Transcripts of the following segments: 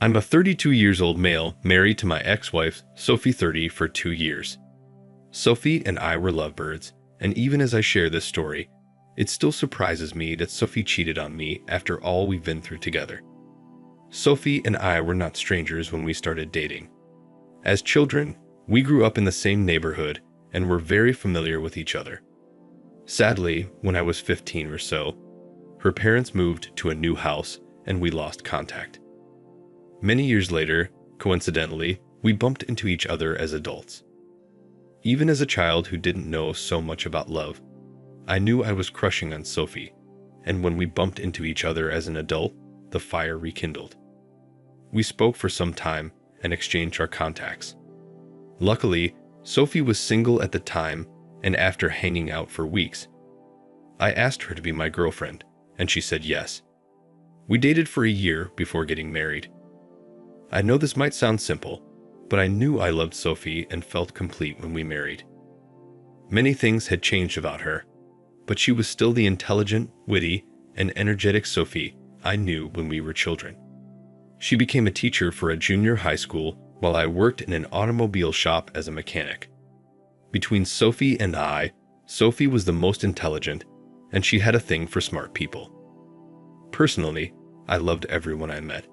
I'm a 32 years old male married to my ex-wife, Sophie 30, for 2 years. Sophie and I were lovebirds, and even as I share this story, it still surprises me that Sophie cheated on me after all we've been through together. Sophie and I were not strangers when we started dating. As children, we grew up in the same neighborhood and were very familiar with each other. Sadly, when I was 15 or so, her parents moved to a new house and we lost contact. Many years later, coincidentally, we bumped into each other as adults. Even as a child who didn't know so much about love, I knew I was crushing on Sophie, and when we bumped into each other as an adult, the fire rekindled. We spoke for some time and exchanged our contacts. Luckily, Sophie was single at the time, and after hanging out for weeks, I asked her to be my girlfriend, and she said yes. We dated for a year before getting married. I know this might sound simple, but I knew I loved Sophie and felt complete when we married. Many things had changed about her, but she was still the intelligent, witty, and energetic Sophie I knew when we were children. She became a teacher for a junior high school while I worked in an automobile shop as a mechanic. Between Sophie and I, Sophie was the most intelligent, and she had a thing for smart people. Personally, I loved everyone I met.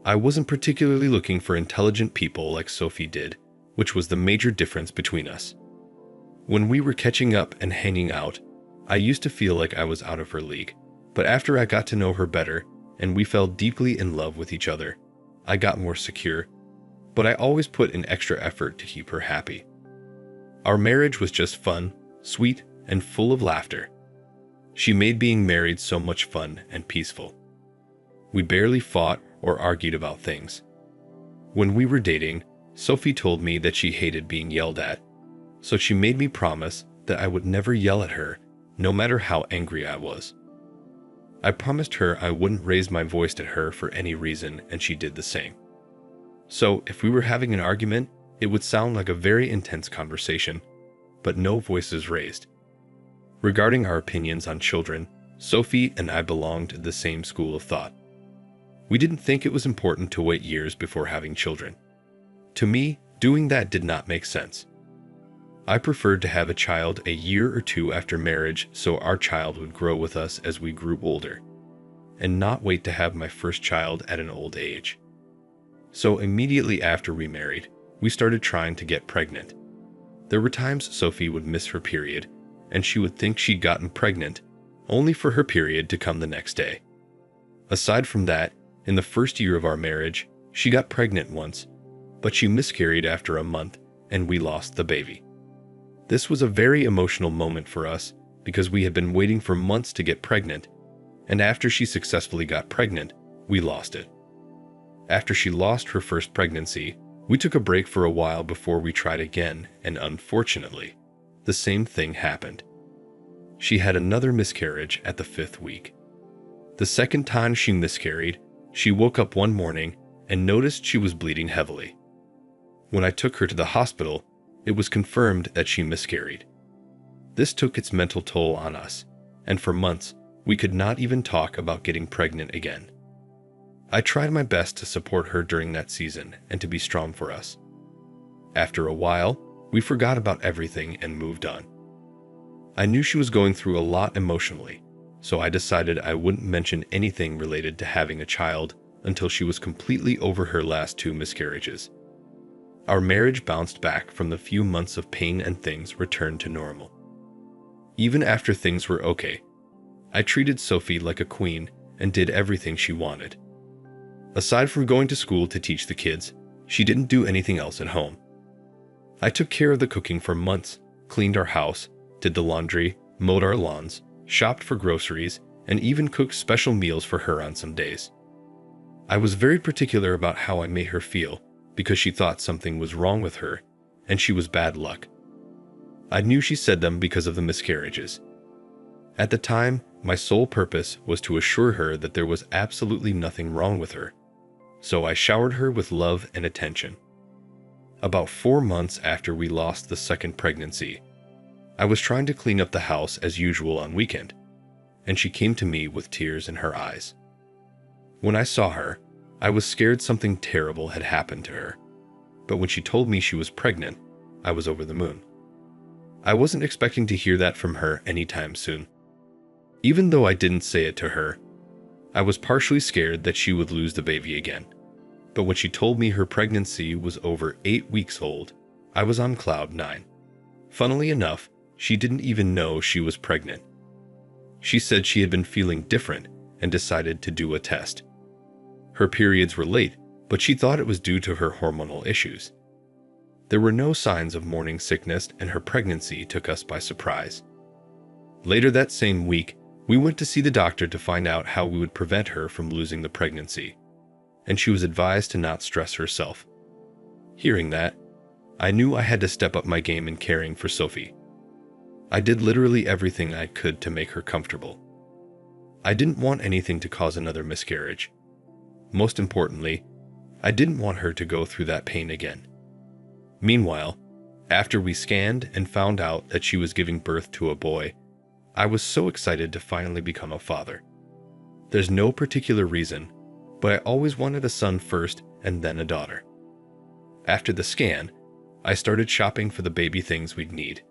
I wasn't particularly looking for intelligent people like Sophie did, which was the major difference between us. When we were catching up and hanging out, I used to feel like I was out of her league, but after I got to know her better and we fell deeply in love with each other, I got more secure, but I always put in extra effort to keep her happy. Our marriage was just fun, sweet, and full of laughter. She made being married so much fun and peaceful. We barely fought or argued about things. When we were dating, Sophie told me that she hated being yelled at, so she made me promise that I would never yell at her, no matter how angry I was. I promised her I wouldn't raise my voice at her for any reason, and she did the same. So if we were having an argument, it would sound like a very intense conversation, but no voices raised. Regarding our opinions on children, Sophie and I belonged to the same school of thought. We didn't think it was important to wait years before having children. To me, doing that did not make sense. I preferred to have a child a year or two after marriage so our child would grow with us as we grew older, and not wait to have my first child at an old age. So immediately after we married, we started trying to get pregnant. There were times Sophie would miss her period, and she would think she'd gotten pregnant, only for her period to come the next day. Aside from that, in the first year of our marriage, she got pregnant once, but she miscarried after a month, and we lost the baby. This was a very emotional moment for us because we had been waiting for months to get pregnant, and after she successfully got pregnant, we lost it. After she lost her first pregnancy, we took a break for a while before we tried again, and unfortunately, the same thing happened. She had another miscarriage at the 5th week. The second time she miscarried, she woke up one morning and noticed she was bleeding heavily. When I took her to the hospital, it was confirmed that she miscarried. This took its mental toll on us, and for months, we could not even talk about getting pregnant again. I tried my best to support her during that season and to be strong for us. After a while, we forgot about everything and moved on. I knew she was going through a lot emotionally, so I decided I wouldn't mention anything related to having a child until she was completely over her last 2 miscarriages. Our marriage bounced back from the few months of pain and things returned to normal. Even after things were okay, I treated Sophie like a queen and did everything she wanted. Aside from going to school to teach the kids, she didn't do anything else at home. I took care of the cooking for months, cleaned our house, did the laundry, mowed our lawns, shopped for groceries, and even cooked special meals for her on some days. I was very particular about how I made her feel because she thought something was wrong with her and she was bad luck. I knew she said them because of the miscarriages. At the time, my sole purpose was to assure her that there was absolutely nothing wrong with her, so I showered her with love and attention. About 4 months after we lost the second pregnancy, I was trying to clean up the house as usual on weekend, and she came to me with tears in her eyes. When I saw her, I was scared something terrible had happened to her, but when she told me she was pregnant, I was over the moon. I wasn't expecting to hear that from her anytime soon. Even though I didn't say it to her, I was partially scared that she would lose the baby again. But when she told me her pregnancy was over 8 weeks old, I was on cloud 9. Funnily enough, she didn't even know she was pregnant. She said she had been feeling different and decided to do a test. Her periods were late, but she thought it was due to her hormonal issues. There were no signs of morning sickness, and her pregnancy took us by surprise. Later that same week, we went to see the doctor to find out how we would prevent her from losing the pregnancy, and she was advised to not stress herself. Hearing that, I knew I had to step up my game in caring for Sophie. I did literally everything I could to make her comfortable. I didn't want anything to cause another miscarriage. Most importantly, I didn't want her to go through that pain again. Meanwhile, after we scanned and found out that she was giving birth to a boy, I was so excited to finally become a father. There's no particular reason, but I always wanted a son first and then a daughter. After the scan, I started shopping for the baby things we'd need.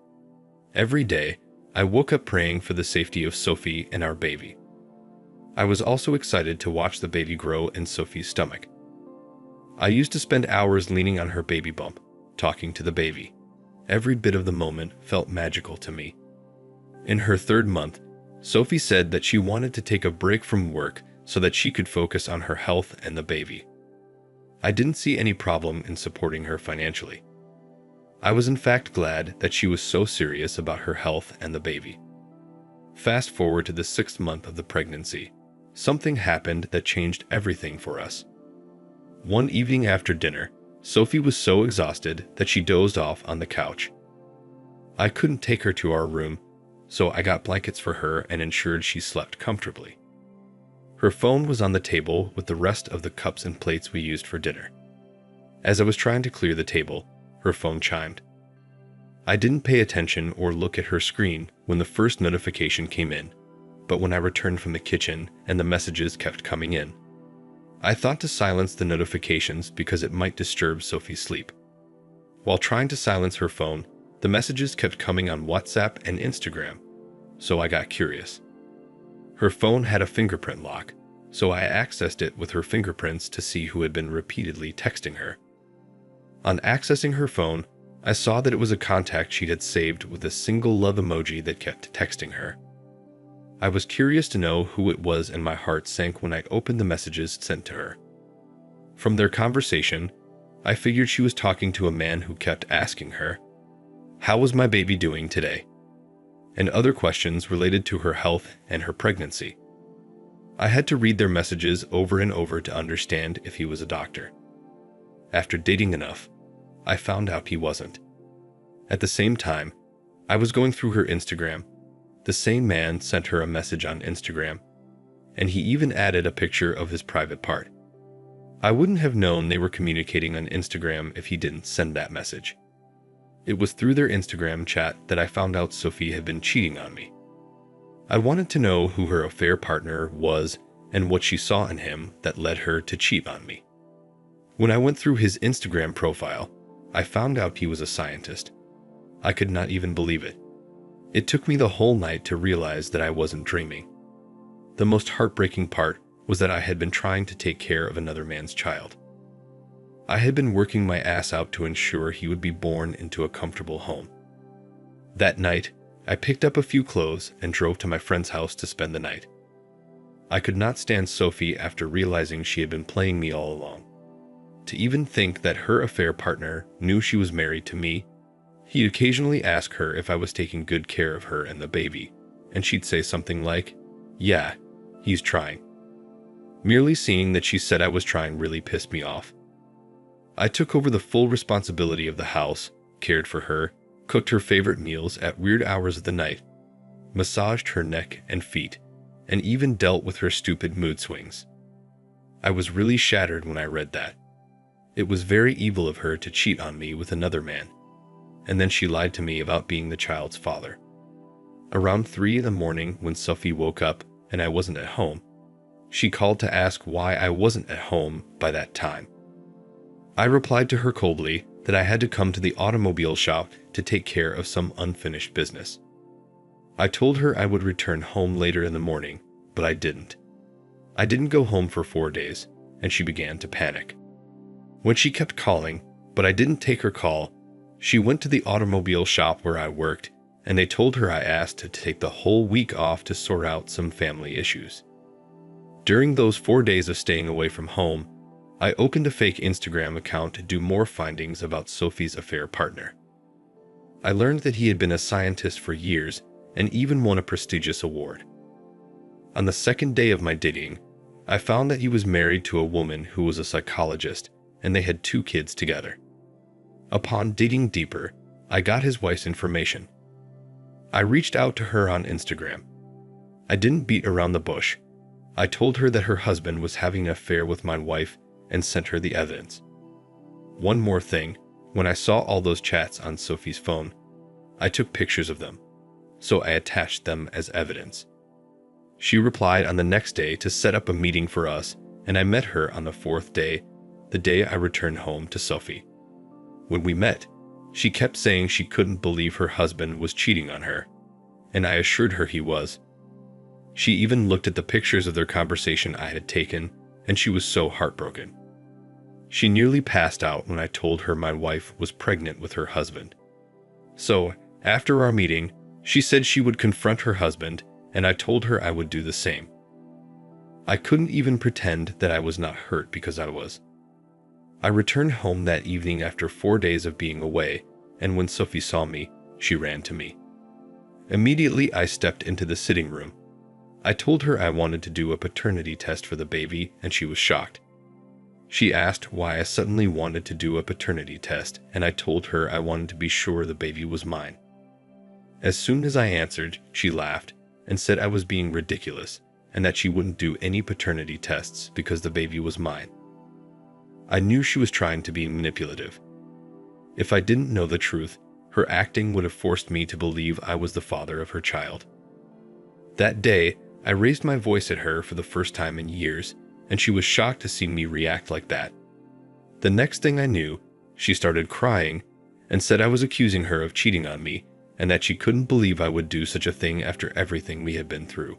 Every day, I woke up praying for the safety of Sophie and our baby. I was also excited to watch the baby grow in Sophie's stomach. I used to spend hours leaning on her baby bump, talking to the baby. Every bit of the moment felt magical to me. In her 3rd month, Sophie said that she wanted to take a break from work so that she could focus on her health and the baby. I didn't see any problem in supporting her financially. I was in fact glad that she was so serious about her health and the baby. Fast forward to the 6th month of the pregnancy. Something happened that changed everything for us. One evening after dinner, Sophie was so exhausted that she dozed off on the couch. I couldn't take her to our room, so I got blankets for her and ensured she slept comfortably. Her phone was on the table with the rest of the cups and plates we used for dinner. As I was trying to clear the table, her phone chimed. I didn't pay attention or look at her screen when the first notification came in, but when I returned from the kitchen and the messages kept coming in, I thought to silence the notifications because it might disturb Sophie's sleep. While trying to silence her phone, the messages kept coming on WhatsApp and Instagram, so I got curious. Her phone had a fingerprint lock, so I accessed it with her fingerprints to see who had been repeatedly texting her. On accessing her phone, I saw that it was a contact she had saved with a single love emoji that kept texting her. I was curious to know who it was, and my heart sank when I opened the messages sent to her. From their conversation, I figured she was talking to a man who kept asking her, "How was my baby doing today?" and other questions related to her health and her pregnancy. I had to read their messages over and over to understand if he was a doctor. After dating enough, I found out he wasn't. At the same time, I was going through her Instagram. The same man sent her a message on Instagram, and he even added a picture of his private part. I wouldn't have known they were communicating on Instagram if he didn't send that message. It was through their Instagram chat that I found out Sophie had been cheating on me. I wanted to know who her affair partner was and what she saw in him that led her to cheat on me. When I went through his Instagram profile, I found out he was a scientist. I could not even believe it. It took me the whole night to realize that I wasn't dreaming. The most heartbreaking part was that I had been trying to take care of another man's child. I had been working my ass out to ensure he would be born into a comfortable home. That night, I picked up a few clothes and drove to my friend's house to spend the night. I could not stand Sophie after realizing she had been playing me all along. To even think that her affair partner knew she was married to me. He'd occasionally ask her if I was taking good care of her and the baby, and she'd say something like, "Yeah, he's trying." Merely seeing that she said I was trying really pissed me off. I took over the full responsibility of the house, cared for her, cooked her favorite meals at weird hours of the night, massaged her neck and feet, and even dealt with her stupid mood swings. I was really shattered when I read that. It was very evil of her to cheat on me with another man. And then she lied to me about being the child's father. Around 3 in the morning, when Sophie woke up and I wasn't at home, She called to ask why I wasn't at home by that time. I replied to her coldly that I had to come to the automobile shop to take care of some unfinished business. I told her I would return home later in the morning, but I didn't. I didn't go home for 4 days, and she began to panic. When she kept calling, but I didn't take her call, she went to the automobile shop where I worked, and they told her I asked to take the whole week off to sort out some family issues. During those 4 days of staying away from home, I opened a fake Instagram account to do more findings about Sophie's affair partner. I learned that he had been a scientist for years and even won a prestigious award. On the second day of my dating, I found that he was married to a woman who was a psychologist, and they had 2 kids together. Upon digging deeper, I got his wife's information. I reached out to her on Instagram. I didn't beat around the bush. I told her that her husband was having an affair with my wife and sent her the evidence. One more thing, when I saw all those chats on Sophie's phone, I took pictures of them, so I attached them as evidence. She replied on the next day to set up a meeting for us, and I met her on the 4th day, the day I returned home to Sophie. When we met, she kept saying she couldn't believe her husband was cheating on her, and I assured her he was. She even looked at the pictures of their conversation I had taken, and she was so heartbroken. She nearly passed out when I told her my wife was pregnant with her husband. So, after our meeting, she said she would confront her husband, and I told her I would do the same. I couldn't even pretend that I was not hurt because I was. I returned home that evening after 4 days of being away, and when Sophie saw me, she ran to me. Immediately, I stepped into the sitting room. I told her I wanted to do a paternity test for the baby, and she was shocked. She asked why I suddenly wanted to do a paternity test, and I told her I wanted to be sure the baby was mine. As soon as I answered, she laughed and said I was being ridiculous and that she wouldn't do any paternity tests because the baby was mine. I knew she was trying to be manipulative. If I didn't know the truth, her acting would have forced me to believe I was the father of her child. That day, I raised my voice at her for the first time in years, and she was shocked to see me react like that. The next thing I knew, she started crying and said I was accusing her of cheating on me and that she couldn't believe I would do such a thing after everything we had been through.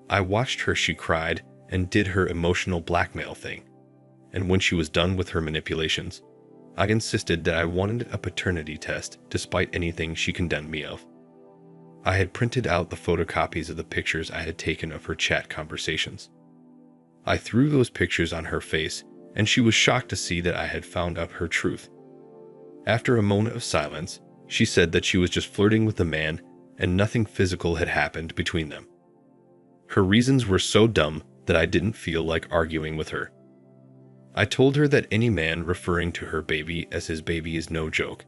I watched her. She cried and did her emotional blackmail thing. And when she was done with her manipulations, I insisted that I wanted a paternity test despite anything she condemned me of. I had printed out the photocopies of the pictures I had taken of her chat conversations. I threw those pictures on her face, and she was shocked to see that I had found out her truth. After a moment of silence, she said that she was just flirting with the man and nothing physical had happened between them. Her reasons were so dumb that I didn't feel like arguing with her. I told her that any man referring to her baby as his baby is no joke.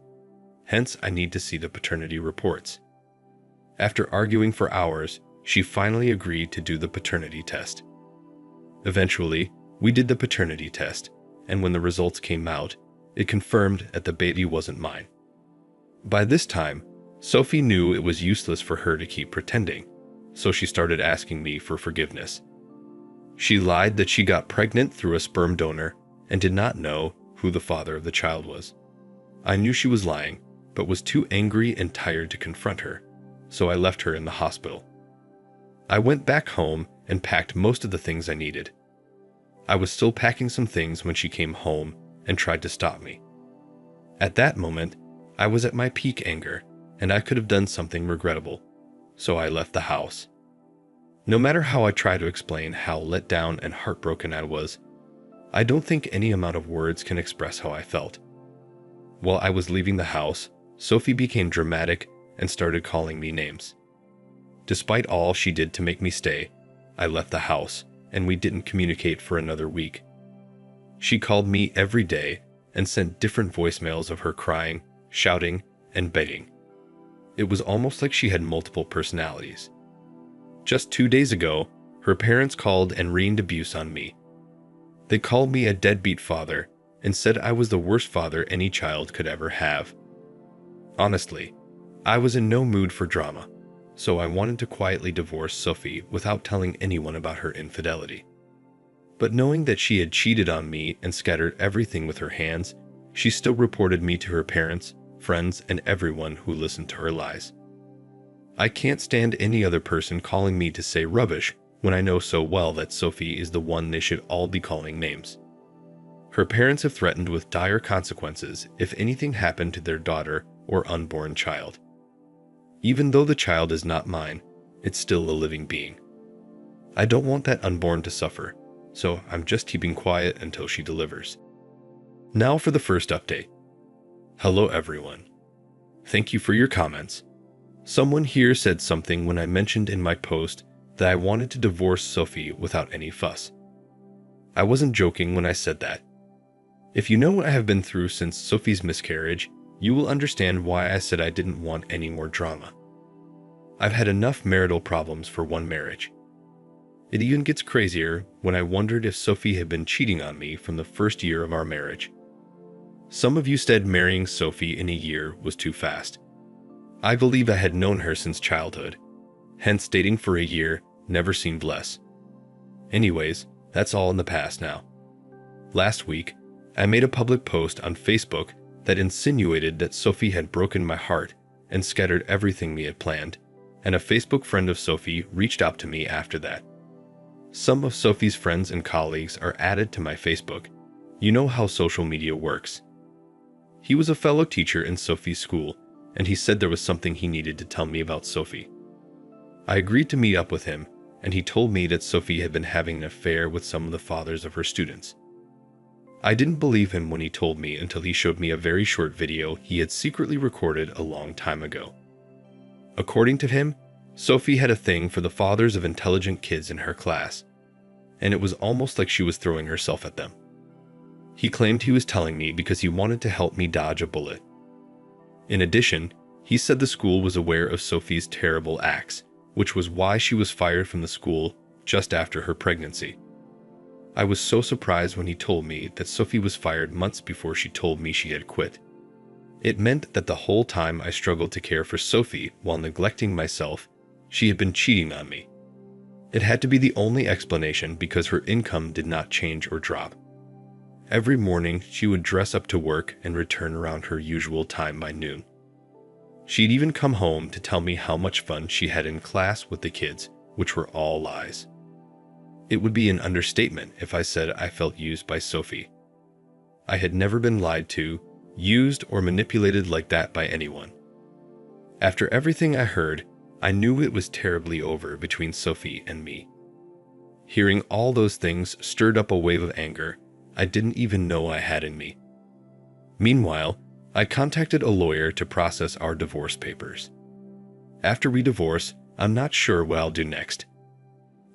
Hence, I need to see the paternity reports. After arguing for hours, she finally agreed to do the paternity test. Eventually, we did the paternity test, and when the results came out, it confirmed that the baby wasn't mine. By this time, Sophie knew it was useless for her to keep pretending, so she started asking me for forgiveness. She lied that she got pregnant through a sperm donor and did not know who the father of the child was. I knew she was lying, but was too angry and tired to confront her, so I left her in the hospital. I went back home and packed most of the things I needed. I was still packing some things when she came home and tried to stop me. At that moment, I was at my peak anger, and I could have done something regrettable, so I left the house. No matter how I try to explain how let down and heartbroken I was, I don't think any amount of words can express how I felt. While I was leaving the house, Sophie became dramatic and started calling me names. Despite all she did to make me stay, I left the house, and we didn't communicate for another week. She called me every day and sent different voicemails of her crying, shouting, and begging. It was almost like she had multiple personalities. Just 2 days ago, her parents called and rained abuse on me. They called me a deadbeat father and said I was the worst father any child could ever have. Honestly, I was in no mood for drama, so I wanted to quietly divorce Sophie without telling anyone about her infidelity. But knowing that she had cheated on me and scattered everything with her hands, she still reported me to her parents, friends, and everyone who listened to her lies. I can't stand any other person calling me to say rubbish when I know so well that Sophie is the one they should all be calling names. Her parents have threatened with dire consequences if anything happened to their daughter or unborn child. Even though the child is not mine, it's still a living being. I don't want that unborn to suffer, so I'm just keeping quiet until she delivers. Now for the first update. Hello everyone. Thank you for your comments. Someone here said something when I mentioned in my post that I wanted to divorce Sophie without any fuss. I wasn't joking when I said that. If you know what I have been through since Sophie's miscarriage, you will understand why I said I didn't want any more drama. I've had enough marital problems for one marriage. It even gets crazier when I wondered if Sophie had been cheating on me from the first year of our marriage. Some of you said marrying Sophie in a year was too fast. I believe I had known her since childhood, hence dating for a year never seemed less. Anyways, that's all in the past now. Last week, I made a public post on Facebook that insinuated that Sophie had broken my heart and scattered everything we had planned, and a Facebook friend of Sophie reached out to me after that. Some of Sophie's friends and colleagues are added to my Facebook. You know how social media works. He was a fellow teacher in Sophie's school, and he said there was something he needed to tell me about Sophie. I agreed to meet up with him, and he told me that Sophie had been having an affair with some of the fathers of her students. I didn't believe him when he told me until he showed me a very short video he had secretly recorded a long time ago. According to him, Sophie had a thing for the fathers of intelligent kids in her class, and it was almost like she was throwing herself at them. He claimed he was telling me because he wanted to help me dodge a bullet. In addition, he said the school was aware of Sophie's terrible acts, which was why she was fired from the school just after her pregnancy. I was so surprised when he told me that Sophie was fired months before she told me she had quit. It meant that the whole time I struggled to care for Sophie while neglecting myself, she had been cheating on me. It had to be the only explanation because her income did not change or drop. Every morning, she would dress up to work and return around her usual time by noon. She'd even come home to tell me how much fun she had in class with the kids, which were all lies. It would be an understatement if I said I felt used by Sophie. I had never been lied to, used, or manipulated like that by anyone. After everything I heard, I knew it was terribly over between Sophie and me. Hearing all those things stirred up a wave of anger I didn't even know I had in me. Meanwhile, I contacted a lawyer to process our divorce papers. After we divorce, I'm not sure what I'll do next.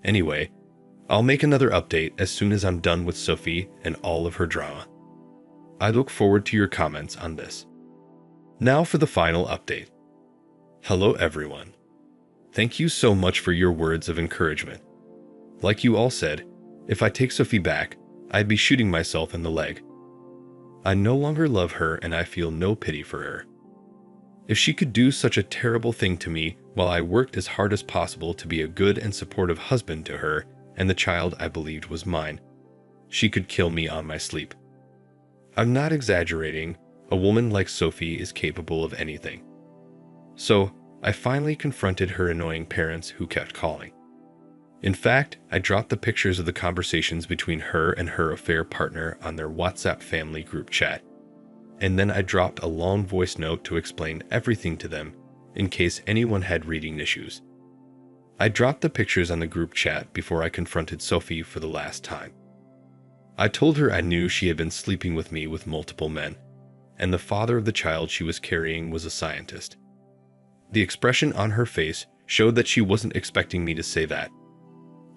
Anyway, I'll make another update as soon as I'm done with Sophie and all of her drama. I look forward to your comments on this. Now for the final update. Hello everyone. Thank you so much for your words of encouragement. Like you all said, if I take Sophie back, I'd be shooting myself in the leg. I no longer love her and I feel no pity for her. If she could do such a terrible thing to me while I worked as hard as possible to be a good and supportive husband to her and the child I believed was mine, she could kill me on my sleep. I'm not exaggerating, a woman like Sophie is capable of anything. So, I finally confronted her annoying parents who kept calling. In fact, I dropped the pictures of the conversations between her and her affair partner on their WhatsApp family group chat, and then I dropped a long voice note to explain everything to them in case anyone had reading issues. I dropped the pictures on the group chat before I confronted Sophie for the last time. I told her I knew she had been sleeping with me with multiple men, and the father of the child she was carrying was a scientist. The expression on her face showed that she wasn't expecting me to say that.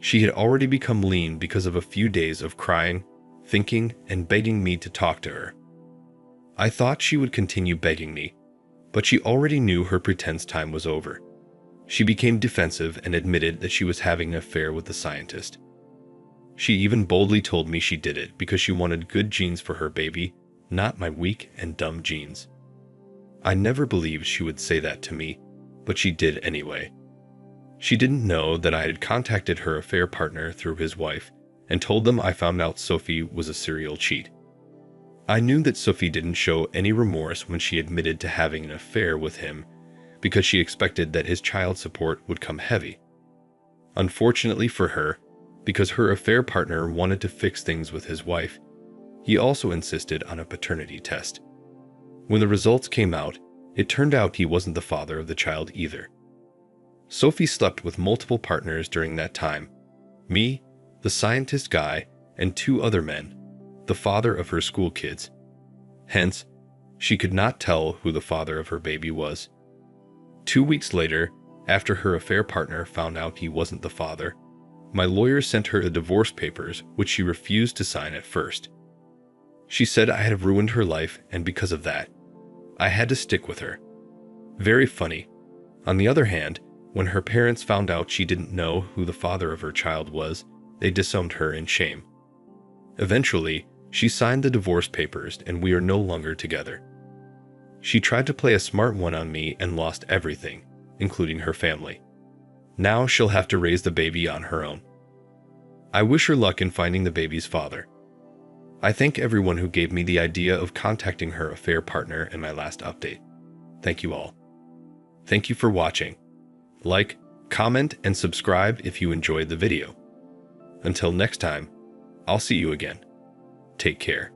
She had already become lean because of a few days of crying, thinking, and begging me to talk to her. I thought she would continue begging me, but she already knew her pretense time was over. She became defensive and admitted that she was having an affair with the scientist. She even boldly told me she did it because she wanted good genes for her baby, not my weak and dumb genes. I never believed she would say that to me, but she did anyway. She didn't know that I had contacted her affair partner through his wife and told them I found out Sophie was a serial cheat. I knew that Sophie didn't show any remorse when she admitted to having an affair with him because she expected that his child support would come heavy. Unfortunately for her, because her affair partner wanted to fix things with his wife, he also insisted on a paternity test. When the results came out, it turned out he wasn't the father of the child either. Sophie slept with multiple partners during that time: me, the scientist guy, and 2 other men, the father of her school kids. Hence, she could not tell who the father of her baby was. 2 weeks later, after her affair partner found out he wasn't the father, my lawyer sent her the divorce papers, which she refused to sign at first. She said I had ruined her life, and because of that, I had to stick with her. Very funny. On the other hand, when her parents found out she didn't know who the father of her child was, they disowned her in shame. Eventually, she signed the divorce papers and we are no longer together. She tried to play a smart one on me and lost everything, including her family. Now she'll have to raise the baby on her own. I wish her luck in finding the baby's father. I thank everyone who gave me the idea of contacting her affair partner in my last update. Thank you all. Thank you for watching. Like, comment, and subscribe if you enjoyed the video. Until next time, I'll see you again. Take care.